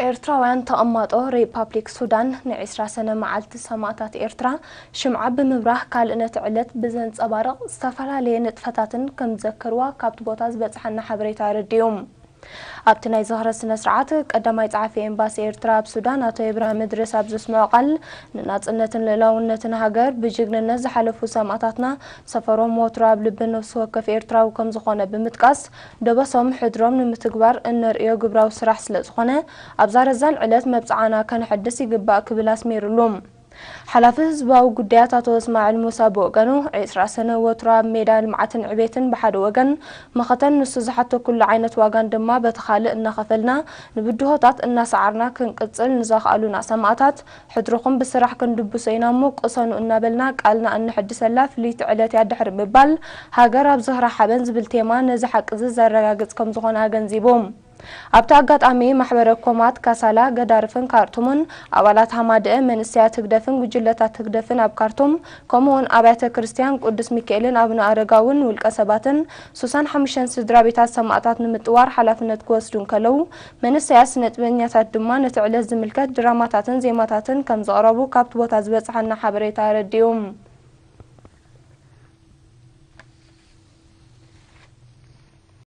ኤርትራውያን ተቐማጦ ሪፓብሊክ ሱዳን ንዒስራ ሰነ መዓልቲ ሰማዕታት ኤርትራ ሽምዓ ብምብራህ ካልእነት ዕለት ብዘንጸባርቕ ዝተፈላለየ ንጥፈታትን ከም ዘከርዋ ካብቲ ቦታ ዝበፅሐና ሓበሬታ ረድዮም ኣብቲ ናይ ዝኽረ ስነ ስርዓት ቀዳማይ ጸሓፊ ኤምባሲ ኤርትራ ኣብ ሱዳን ኣቶ ኢብራሂም ኢድሪስ ኣብ ዘስምዑ ቃል ንናጽነትን ልዕላውነትን ሃገር ብጅግንነት ዝሓለፉ ሰማዕታትና ሰፈሮም ወትሮ ኣብ ልቢ ነፍሲ ወከፍ ኤርትራዊ ከም ዝኾነ ብምጥቃስ ደበሶም ሕድሮም ንምትግባር እንርእዮ ግብራዊ ስራሕ ስለ ዝኾነ ኣብ ዛረዛን ዕለት መብጽዓና ከንሕድስ ይግባእ ክብል ኣስሚሩሎም ሓላፊ ህዝባዊ ጉዳያት ኣቶ እስማዒል ሙሳ ብወገኑ 20 ሰነ ወትሮ ኣብ ሜዳ ልምዓትን ዕቤትን ብሓደ ወገን መኸተን ንሱ ዝሓቶ ኩሉ ዓይነት ዋጋን ድማ በተኻልእ እናኸፈልና ንብድሆታት እናሰዓርና ክንቅጽል ንዘኽኣሉና ሰማዕታት ሕድርኹም ብስራሕ ክንድብሶ ኢና እሞ ቁሰኑ እናበልና ቃልና እንሕድሰላ ፍልይቲ ዕለት ያድሕር ምባል ሃገር ኣብ ዝኽራ ሓበን ዝብል ቴማ ነዚ ሓቂ ዘረጋግጽ ከም ዝኾነ ገንዚቦም ኣብታ አጋጣሚ ማሕበረ ኮማት ካሳላ ገዳርፍን ካርቱምን አባላት ሐማድአ መንስያት ህግደፍን ጉጅለታት ህግደፍን ኣብ ካርቱም ከምኡውን አብያተ ክርስቲያን ቅዱስ ሚካኤልን አቡነ አረጋውን ውልቀ ሰባትን 65 ስድራ ቤታት ሰማዕታት ንምጥዋር ሓላፍነት ክወስዱን ከለው መንስያት ስነጥበኛታት ድማ ነቲ ዕለት ዝምልከት ድራማታትን ዜማታትን ከም ዘቕረቡ ካብቲ ቦታ ዝበፅሐና ሓበሬታ ረድዮም